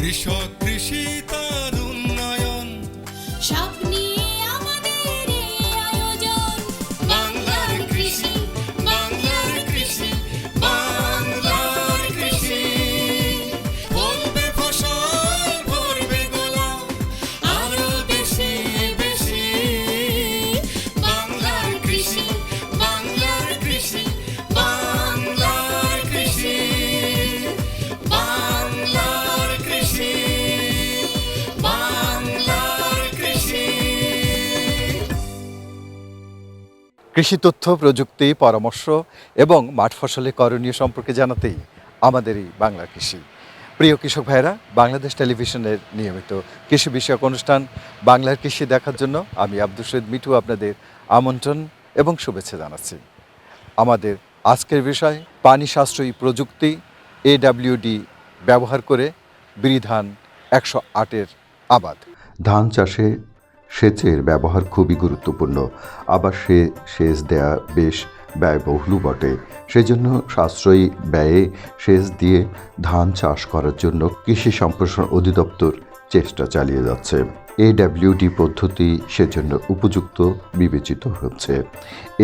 কৃষক কৃষি তার উন্নয়ন সব নিয়ে আমাদের এই আয়োজন। বাংলার কৃষি, বাংলার কৃষি, বাংলার কৃষি। ফলবে ফসল, ভরবে গোলা, আরো বেশি বেশি। বাংলার কৃষি, বাংলার কৃষি, বাংলার কৃষি, বাংলার কৃষি, বাংলার কৃষি। কৃষি তথ্য, প্রযুক্তি, পরামর্শ এবং মাঠ ফসলের করণীয় সম্পর্কে জানাতেই আমাদের এই বাংলা কৃষি। প্রিয় কৃষক ভাইরা, বাংলাদেশ টেলিভিশনের নিয়মিত কৃষি বিষয়ক অনুষ্ঠান বাংলার কৃষি দেখার জন্য আমি আব্দুল শহীদ মিঠু আপনাদের আমন্ত্রণ এবং শুভেচ্ছা জানাচ্ছি। আমাদের আজকের বিষয় পানি সাশ্রয়ী প্রযুক্তি AWD ব্যবহার করে বিধান 108-এর আবাদ। ধান চাষে সেচের ব্যবহার খুবই গুরুত্বপূর্ণ, আবার সেচ দেয়া বেশ ব্যয়বহুল বটে। সেজন্য সাশ্রয়ী ব্যয়ে সেচ দিয়ে ধান চাষ করার জন্য কৃষি সম্প্রসারণ অধিদপ্তর চেষ্টা চালিয়ে যাচ্ছে। AWD পদ্ধতি সেজন্য উপযুক্ত বিবেচিত হচ্ছে।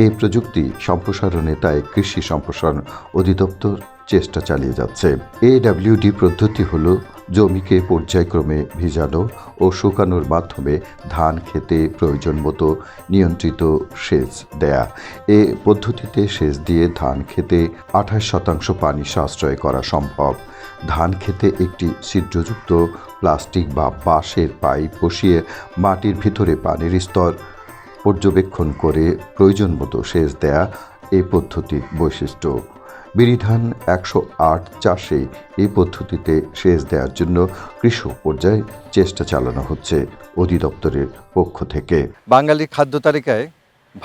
এই প্রযুক্তি সম্প্রসারণে তাই কৃষি সম্প্রসারণ অধিদপ্তর চেষ্টা চালিয়ে যাচ্ছে। AWD পদ্ধতি হলো জমিকে পর্যায়ক্রমে ভিজানো ও শুকানোর মাধ্যমে ধান খেতে প্রয়োজন মতো নিয়ন্ত্রিত সেচ দেয়া। এ পদ্ধতিতে সেচ দিয়ে ধান খেতে 28% পানি সাশ্রয় করা সম্ভব। ধান খেতে একটি ছিদ্রযুক্ত প্লাস্টিক বা বাঁশের পাইপ বসিয়ে মাটির ভিতরে পানির স্তর পর্যবেক্ষণ করে প্রয়োজন মতো সেচ দেয়া এই পদ্ধতির বৈশিষ্ট্য। বিধান 108 চাষে এই পদ্ধতিতে সেচ দেওয়ার জন্য কৃষক পর্যায়ে চেষ্টা চালানো হচ্ছে অধিদপ্তরের পক্ষ থেকে। বাঙালির খাদ্য তালিকায়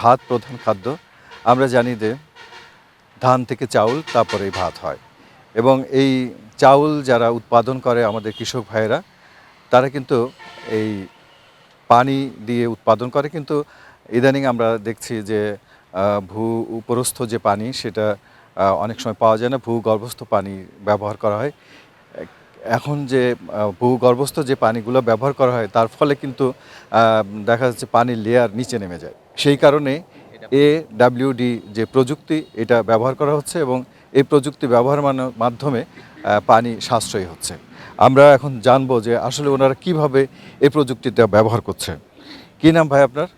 ভাত প্রধান খাদ্য। আমরা জানি যে ধান থেকে চাউল, তারপরে ভাত হয়, এবং এই চাউল যারা উৎপাদন করে আমাদের কৃষক ভাইয়েরা, তারা কিন্তু এই পানি দিয়ে উৎপাদন করে। কিন্তু ইদানিং আমরা দেখছি যে উপরস্থ যে পানি সেটা অনেক সময় পাওয়া যায় না, ভূগর্ভস্থ পানি ব্যবহার করা হয়। এখন যে ভূগর্ভস্থ যে পানিগুলো ব্যবহার করা হয় তার ফলে কিন্তু দেখা যাচ্ছে পানির লেয়ার নিচে নেমে যায়। সেই কারণে AWD যে প্রযুক্তি এটা ব্যবহার করা হচ্ছে, এবং এই প্রযুক্তি ব্যবহারের মাধ্যমে পানি সাশ্রয়ী হচ্ছে। আমরা এখন জানবো যে আসলে ওনারা কিভাবে এই প্রযুক্তিটা ব্যবহার করছে। কি নাম ভাই আপনার?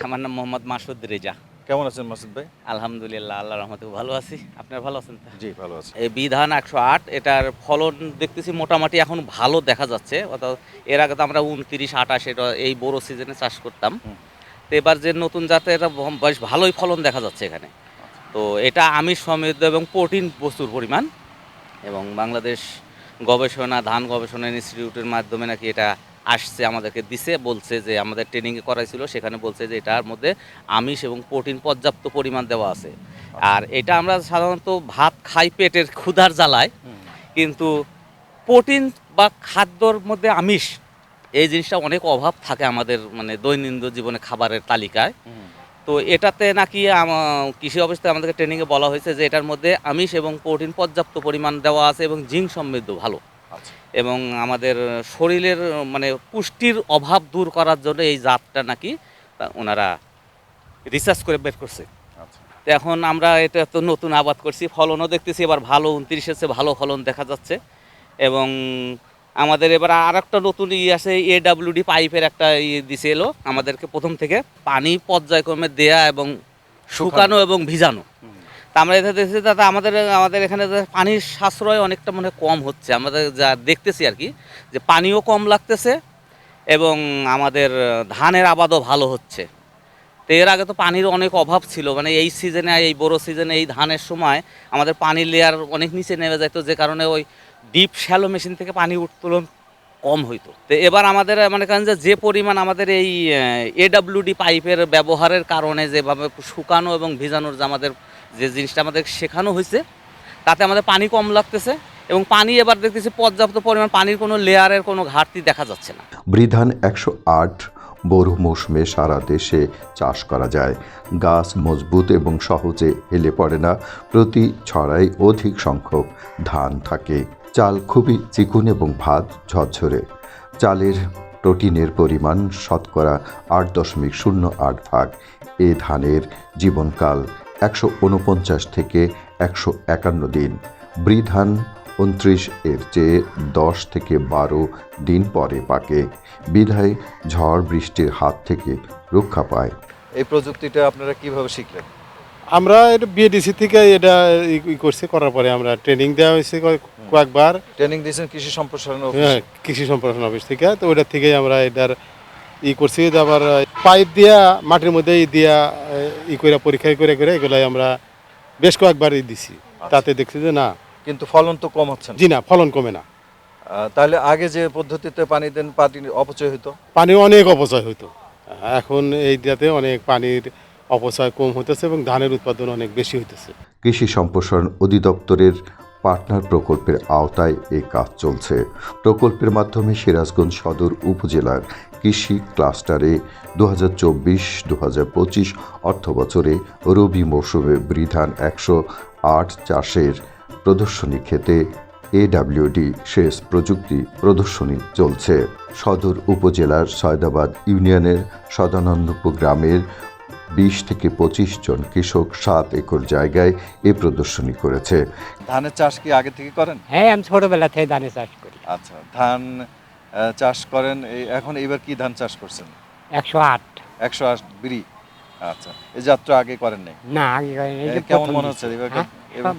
আমার নাম মোহাম্মদ মাসুদ রেজা। কেমন আছেন মাসুদ ভাই? আলহামদুলিল্লাহ, আল্লাহর রহমতে ভালো আছি। আপনারা ভালো আছেন তো? জি, ভালো আছি। এই বিধান 108 এটার ফলন দেখতেছি মোটামুটি এখন ভালো দেখা যাচ্ছে। অর্থাৎ এর আগে তো আমরা 29, 28 এটা এই বড় সিজনে চাষ করতাম। তো এবার যে নতুন জাতে এটা বেশ ভালোই ফলন দেখা যাচ্ছে এখানে। তো এটা আমিষ সমৃদ্ধ এবং প্রোটিন প্রচুর পরিমাণ, এবং বাংলাদেশ ধান গবেষণা ইনস্টিটিউটের মাধ্যমে নাকি এটা আসছে, আমাদেরকে দিছে, বলছে যে আমাদের ট্রেনিংয়ে করাইছিল, সেখানে বলছে যে এটার মধ্যে আমিষ এবং প্রোটিন পর্যাপ্ত পরিমাণ দেওয়া আছে। আর এটা আমরা সাধারণত ভাত খাই পেটের ক্ষুধার জ্বালায়, কিন্তু প্রোটিন বা খাদ্যর মধ্যে আমিষ এই জিনিসটা অনেক অভাব থাকে আমাদের মানে দৈনন্দিন জীবনে খাবারের তালিকায়। তো এটাতে নাকি কৃষি অবস্থায় আমাদেরকে ট্রেনিংয়ে বলা হয়েছে যে এটার মধ্যে আমিষ এবং প্রোটিন পর্যাপ্ত পরিমাণ দেওয়া আছে, এবং জিঙ্ক সমৃদ্ধ ভালো, এবং আমাদের শরীরের মানে পুষ্টির অভাব দূর করার জন্য এই জাতটা নাকি ওনারা রিসার্চ করে বের করছে। তো এখন আমরা এটা তো নতুন আবাদ করছি, ফলনও দেখতেছি এবার ভালো, 29-এর চেয়ে ভালো ফলন দেখা যাচ্ছে। এবং আমাদের এবার আর একটা নতুন আছে, AWD পাইপের একটা দিছে এলো আমাদেরকে প্রথম থেকে, পানি পর্যায়ক্রমে দেয়া এবং শুকানো এবং ভিজানো। তা আমরা এটা দেখছি দাদা আমাদের এখানে পানির সাশ্রয় অনেকটা মনে কম হচ্ছে, আমাদের যা দেখতেছি আর কি, যে পানিও কম লাগতেছে এবং আমাদের ধানের আবাদও ভালো হচ্ছে। তো এর আগে তো পানির অনেক অভাব ছিল, মানে এই সিজনে, এই বড় সিজনে, এই ধানের সময় আমাদের পানির লেয়ার অনেক নিচে নেমে যেত, যে কারণে ওই ডিপ শ্যালো মেশিন থেকে পানি উত্তোলন কম হইতো। তো এবার আমাদের মনে করেন যে পরিমাণ আমাদের এই AWD পাইপের ব্যবহারের কারণে যেভাবে শুকানো এবং ভিজানোর যে আমাদের যে জিনিসটা আমাদের শেখানো হয়েছে, তাতে আমাদের পানি কম লাগতেছে, এবং পানি এবার দেখতেছি পর্যাপ্ত পরিমাণ, পানির কোনো লেয়ারের কোনো ঘাটতি দেখা যাচ্ছে না। বিধান 108 বড় মৌসুমে সারা দেশে চাষ করা যায়। গাছ মজবুত এবং সহজে হেলে পড়ে না, প্রতি ছড়ায় অধিক সংখ্যক ধান থাকে। চাল খুবই চিকন এবং ভাত ঝরঝরে। চালের প্রোটিনের পরিমাণ শতকরা 8.08 ভাগ। এ ধানের জীবনকাল 149 থেকে 151 দিন। ব্রি ধান 29 এর চেয়ে 10 থেকে 12 দিন পরে পাকে, বিধায় ঝড় বৃষ্টির হাত থেকে রক্ষা পায়। এই প্রযুক্তিটা আপনারা কিভাবে শিখলেন? আমরা এটা বিএডিসি থেকে এটা করছি, করার পরে আমরা ট্রেনিং দেওয়া হয়েছে কয়েকবার। ট্রেনিং দিয়েছেন কৃষি সম্প্রসারণ অফিসে? হ্যাঁ, কৃষি সম্প্রসারণ অফিস থেকে। তো ওইটার থেকেই আমরা এটার করছি। আবার পাইপ দিয়া মাটির মধ্যে দিয়া করে পরীক্ষা করে এগুলাই আমরা বেশ কয়েকবার দিছি। তাতে দেখছি যে না, কিন্তু ফলন তো কম হচ্ছে না। জি না, ফলন কমে না। তাহলে আগে যে পদ্ধতিতে পানি দেন, পানি অপচয় হতো? পানি অনেক অপচয় হতো। এখন এইটাতে অনেক পানির অপচয় কম হতেছে এবং ধানের উৎপাদন অনেক বেশি হইতেছে। কৃষি সম্প্রসারণ অধিদপ্তরের পার্টনার প্রকল্পের আওতায় এই কাজ চলছে। প্রকল্পের মাধ্যমে সিরাজগঞ্জ সদর উপজেলার কৃষি ক্লাস্টারে 2024-2025 অর্থবছরে রবি মৌসুমে ব্রি ধান 108 চাষের প্রদর্শনী ক্ষেতে এডব্লিউডি সেচ প্রযুক্তি প্রদর্শনী চলছে। সদর উপজেলার সয়দাবাদ ইউনিয়নের সদানন্দপুর গ্রামের 20 থেকে 25 জন কৃষক 7 একর জায়গায় এ প্রদর্শনী করেছে। ধানের চাষ কি আগে থেকে করেন? হ্যাঁ, আমি ছোটবেলা থেকে ধানের চাষ করি। আচ্ছা, ধান চাষ করেন। এখন এবার কি ধান চাষ করছেন? 108। 108 বিরি। আচ্ছা, এই যাত্রা আগে করেন নাই? না, আগে করিনি, এই যে কেমন প্রথম মনে দিছি। হচ্ছে এবার? হ্যাঁ,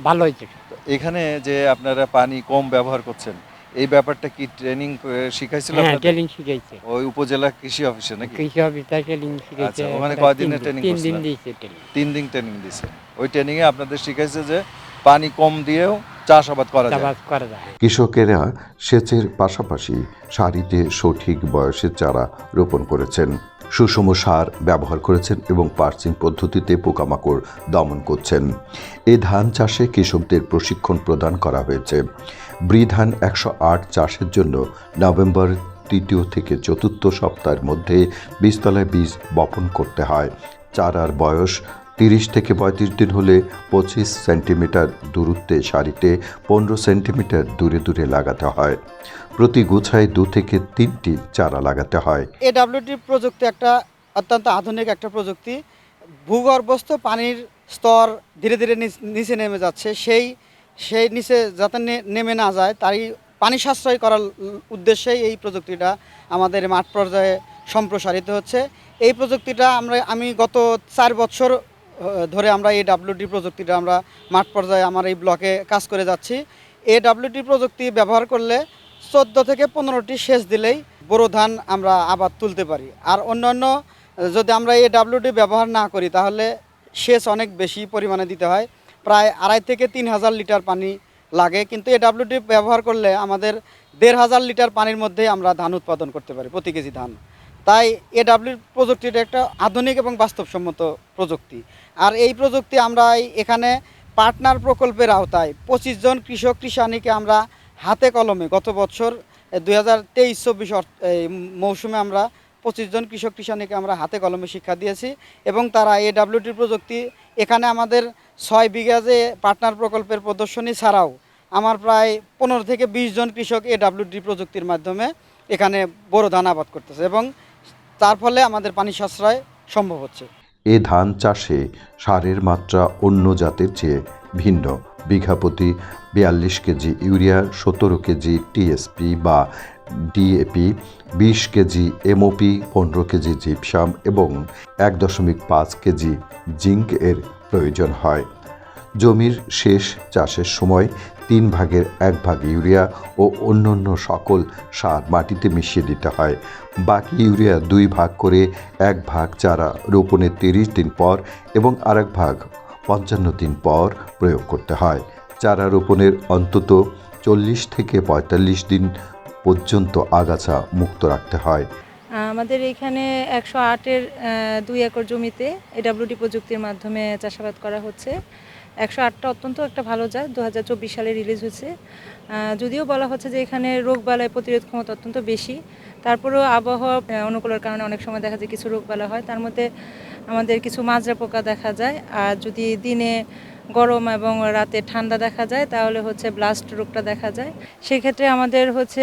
ভালো হয়েছে। এখানে যে আপনারা পানি কম ব্যবহার করছেন, এই ব্যাপারটা কি ট্রেনিং শিখাইছিল হ্যাঁ, আপনাদের? ট্রেনিং শিখাইছে। ওই উপজেলা কৃষি অফিসে নাকি? কৃষি অফিসার ট্রেনিং শিখাইছে। আচ্ছা, ওখানে কয়দিনের ট্রেনিং 3 দিন করছিলেন? দিয়েছে ট্রেনিং। 3 দিন ট্রেনিং দিছে। ওই ট্রেনিং এ আপনাদের শিখাইছে যে পানি কম দিয়েও চাষাবাদ করা যায়। চাষাবাদ করা যায়। কৃষকেরা সেচের পাশাপাশি সারিতে সঠিক বয়সে চারা রোপণ করেছেন, সুষম সার ব্যবহার করেছেন এবং পার্চিং পদ্ধতিতে পোকামাকড় দমন করছেন। এ ধান চাষে কৃষকদের প্রশিক্ষণ প্রদান করা হয়েছে। ব্রি ধান 108 চাষের জন্য নভেম্বর 3 থেকে 4 সপ্তাহের মধ্যে বীজতলায় বীজ বপন করতে হয়। চারার বয়স 30 থেকে 35 দিন হলে 25 সেন্টিমিটার দূরত্বে সারিতে 15 সেন্টিমিটার দূরে দূরে লাগাতে হয়। প্রতি গুছায় 2 থেকে 3টি চারা লাগাতে হয়। এডব্লিউডি প্রযুক্তি একটা অত্যন্ত আধুনিক একটা প্রযুক্তি। ভূগর্ভস্থ পানির স্তর ধীরে ধীরে নিচে নেমে যাচ্ছে, সেই নিচে যাতে নেমে না যায় তারই পানি সাশ্রয় করার উদ্দেশ্যেই এই প্রযুক্তিটা আমাদের মাঠ পর্যায়ে সম্প্রসারিত হচ্ছে। এই প্রযুক্তিটা আমি গত 4 বছর ধরে আমরা এডব্লিউডি প্রযুক্তিটা আমরা মাঠ পর্যায়ে আমার এই ব্লকে কাজ করে যাচ্ছি। এডব্লিউডি প্রযুক্তি ব্যবহার করলে 14 থেকে 15টি সেচ দিলেই বোরো ধান আমরা আবাদ তুলতে পারি। আর অন্যান্য যদি আমরা এডব্লিউডি ব্যবহার না করি তাহলে সেচ অনেক বেশি পরিমাণে দিতে হয়, প্রায় 2.5 থেকে 3,000 লিটার পানি লাগে। কিন্তু এডব্লিউডি ব্যবহার করলে আমাদের 1,500 লিটার পানির মধ্যেই আমরা ধান উৎপাদন করতে পারি, প্রতি কেজি ধান। তাই এডব্লিউ প্রযুক্তিটা একটা আধুনিক এবং বাস্তবসম্মত প্রযুক্তি। আর এই প্রযুক্তি আমরা এখানে পার্টনার প্রকল্পের আওতায় 25 জন কৃষক কৃষানীকে আমরা হাতে কলমে গত বছর 2023-24 মৌসুমে আমরা 25 জন কৃষক কৃষানীকে আমরা হাতে কলমে শিক্ষা দিয়েছি এবং তারা এডব্লিউডি প্রযুক্তি এখানে আমাদের 6 বিঘা যে পার্টনার প্রকল্পের প্রদর্শনী ছাড়াও আমার প্রায় 15 থেকে 20 জন কৃষক এডব্লিউডি প্রযুক্তির মাধ্যমে এখানে বোরো ধান আবাদ করতেছে এবং তার ফলে আমাদের পানি সাশ্রয় সম্ভব হচ্ছে। এ ধান চাষে সারের মাত্রা অন্য জাতের চেয়ে ভিন্ন। বিঘা প্রতি 42 কেজি ইউরিয়া, 17 কেজি টিএসপি বা DAP, 20 KG MOP, 15 KG gypsum এবং 1.5 কেজি জিঙ্ক এর প্রয়োজন হয়। জমির শেষ চাষের সময় 3 ভাগের 1 ভাগ ইউরিয়া ও অন্যান্য সকল সার মাটিতে মিশিয়ে দিতে হয়। বাকি ইউরিয়া 2 ভাগ করে 1 ভাগ চারা রোপণের 30 দিন পর এবং আরেক ভাগ 55 দিন পর প্রয়োগ করতে হয়। চারা রোপণের অন্তত 40 থেকে 45 দিন পর্যন্ত আগাছা মুক্ত রাখতে হয়। আমাদের এখানে 108-এর 2 একর জমিতে এডব্লিউডি প্রযুক্তির মাধ্যমে চাষাবাদ করা হচ্ছে। 108টা অত্যন্ত একটা ভালো জাত, 2024 সালে রিলিজ হয়েছে। যদিও বলা হচ্ছে যে এখানে রোগবালাই প্রতিরোধ ক্ষমতা অত্যন্ত বেশি, তারপরেও আবহাওয়া অনুকূলের কারণে অনেক সময় দেখা যায় কিছু রোগবালাই হয়। তার মধ্যে আমাদের কিছু মাজরা পোকা দেখা যায়। আর যদি দিনে গরম এবং রাতে ঠান্ডা দেখা যায় তাহলে হচ্ছে ব্লাস্ট রোগটা দেখা যায়। সেক্ষেত্রে আমাদের হচ্ছে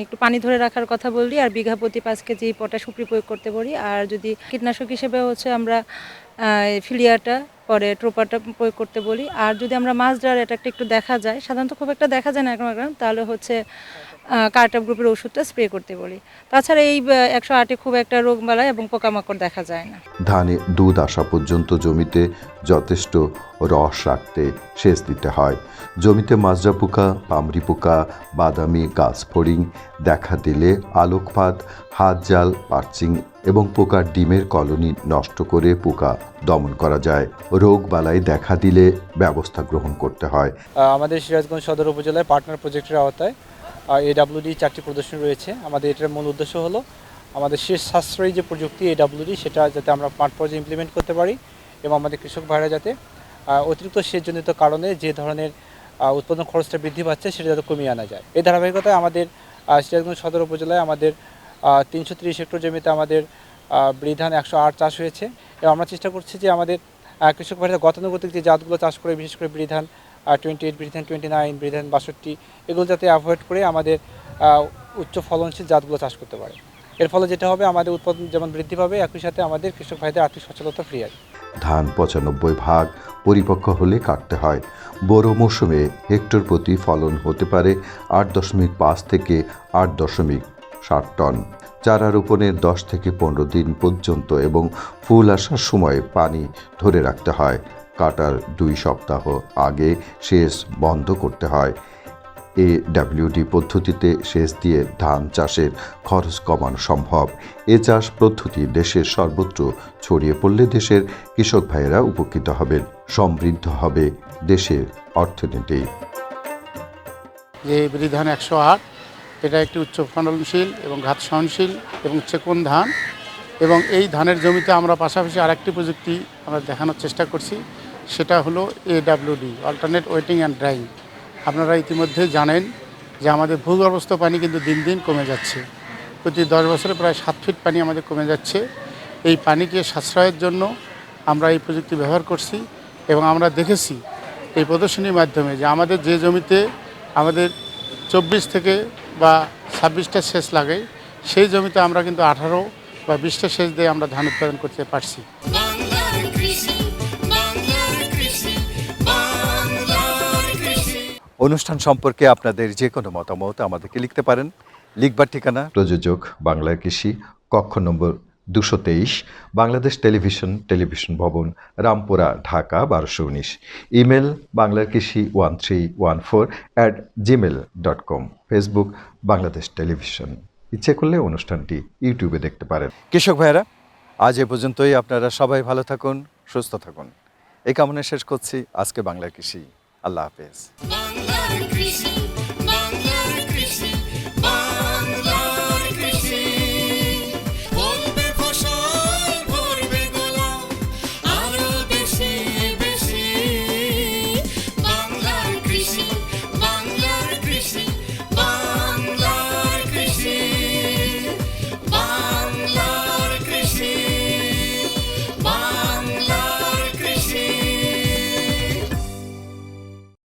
একটু পানি ধরে রাখার কথা বলি, আর বিঘা প্রতি 5 কেজি পটাশ উপরি প্রয়োগ করতে বলি। আর যদি কীটনাশক হিসেবে হচ্ছে আমরা ফিলিয়াটা পরে ট্রোপাটা প্রয়োগ করতে বলি। আর যদি আমরা মাছ ধরার এটা একটু দেখা যায়, সাধারণত খুব একটা দেখা যায় না এখন, তাহলে হচ্ছে কার্টাপ গ্রুপের ওষুধটা স্প্রে করতে বলি। তাছাড়া এই 108-এ খুব একটা রোগবালাই এবং পোকামাকড় দেখা যায় না। ধানে দুধ আসা পর্যন্ত জমিতে যথেষ্ট রস রাখতে সেচ দিতে হয়। জমিতে মাজরা পোকা, পামরি পোকা, বাদামি গাছ ফড়িং দেখা দিলে আলোকপাত, হাত জাল, পার্চিং এবং পোকার ডিমের কলোনি নষ্ট করে পোকা দমন করা যায়। রোগ বালাই দেখা দিলে ব্যবস্থা গ্রহণ করতে হয়। আমাদের সিরাজগঞ্জ সদর উপজেলায় পার্টনার প্রজেক্টের আওতায় AWD 4টি প্রদর্শনী রয়েছে। আমাদের এটার মূল উদ্দেশ্য হলো আমাদের শেষ সাশ্রয়ী যে প্রযুক্তি AWD সেটা যাতে আমরা মাঠ পর্যায়ে ইমপ্লিমেন্ট করতে পারি এবং আমাদের কৃষক ভাইরা যাতে অতিরিক্ত সেচজনিত কারণে যে ধরনের উৎপাদন খরচটা বৃদ্ধি পাচ্ছে সেটা যাতে কমিয়ে আনা যায়। এই ধারাবাহিকতায় আমাদের সিরাজগঞ্জ সদর উপজেলায় আমাদের 330 হেক্টর জমিতে আমাদের বৃধান 108 চাষ হয়েছে এবং আমরা চেষ্টা করছি যে আমাদের কৃষক ভাইরা গতানুগতিক যে জাতগুলো চাষ করে, বিশেষ করে বৃধান 28, বৃধান 29, বৃধান 62 এগুলো যাতে অ্যাভয়েড করে আমাদের উচ্চ ফলনশীল জাতগুলো চাষ করতে পারে। এর ফলে যেটা হবে আমাদের উৎপাদন যেমন বৃদ্ধি পাবে, একই সাথে আমাদের কৃষক ভাইদের আর্থিক সচ্ছলতা ফ্রি আসবে। ধান 95 ভাগ পরিপক্ক হলে কাটতে হয়। বোরো মৌসুমে হেক্টর প্রতি ফলন হতে পারে 8.5 থেকে 8.7 টন। চারা রোপণের 10 থেকে 15 দিন পর্যন্ত এবং ফুল আসার সময় পানি ধরে রাখতে হয়। কাটার 2 সপ্তাহ আগে সেচ বন্ধ করতে হয়। AWD পদ্ধতিতে সেচ দিয়ে ধান চাষের খরচ কমানো সম্ভব। এ চাষ পদ্ধতি দেশের সর্বত্র ছড়িয়ে পড়লে দেশের কৃষক ভাইয়েরা উপকৃত হবেন, সমৃদ্ধ হবে দেশের অর্থনীতি। যে বৃধান 108 এটা একটি উচ্চ ফলনশীল এবং ঘাত সহনশীল এবং চেকন ধান, এবং এই ধানের জমিতে আমরা পাশাপাশি আরেকটি প্রযুক্তি আমরা দেখানোর চেষ্টা করছি, সেটা হলো AWD alternate waiting and drawing. আপনারা ইতিমধ্যে জানেন যে আমাদের ভূগর্ভস্থ পানি কিন্তু দিন দিন কমে যাচ্ছে। প্রতি 10 বছরে প্রায় 7 ফিট পানি আমাদের কমে যাচ্ছে। এই পানিকে সাশ্রয়ের জন্য আমরা এই প্রযুক্তি ব্যবহার করছি এবং আমরা দেখেছি এই প্রদর্শনীর মাধ্যমে যে আমাদের যে জমিতে আমাদের 24 থেকে বা 26টা সেচ লাগে, সেই জমিতে আমরা কিন্তু 18 বা 20টা সেচ দিয়ে আমরা ধান উৎপাদন করতে পারছি। বাংলার কৃষি, বাংলার কৃষি, বাংলার কৃষি। অনুষ্ঠান সম্পর্কে আপনাদের যে কোনো মতামত আমাদেরকে লিখতে পারেন। লিখবার ঠিকানা প্রযোজক বাংলা কৃষি, কক্ষ নম্বর 223, বাংলাদেশ টেলিভিশন ভবন, Rampura, Dhaka 1219। Email banglarkrishi1314@gmail.com। Facebook Bangladesh television. ইচ্ছে করলে অনুষ্ঠানটি ইউটিউবে দেখতে পারেন। কৃষক ভাইয়েরা, আজ এ পর্যন্তই। আপনারা সবাই ভালো থাকুন, সুস্থ থাকুন, এই কামনা শেষ করছি আজকে বাংলা কৃষি। আল্লাহ হাফেজ। বাংলার কৃষি।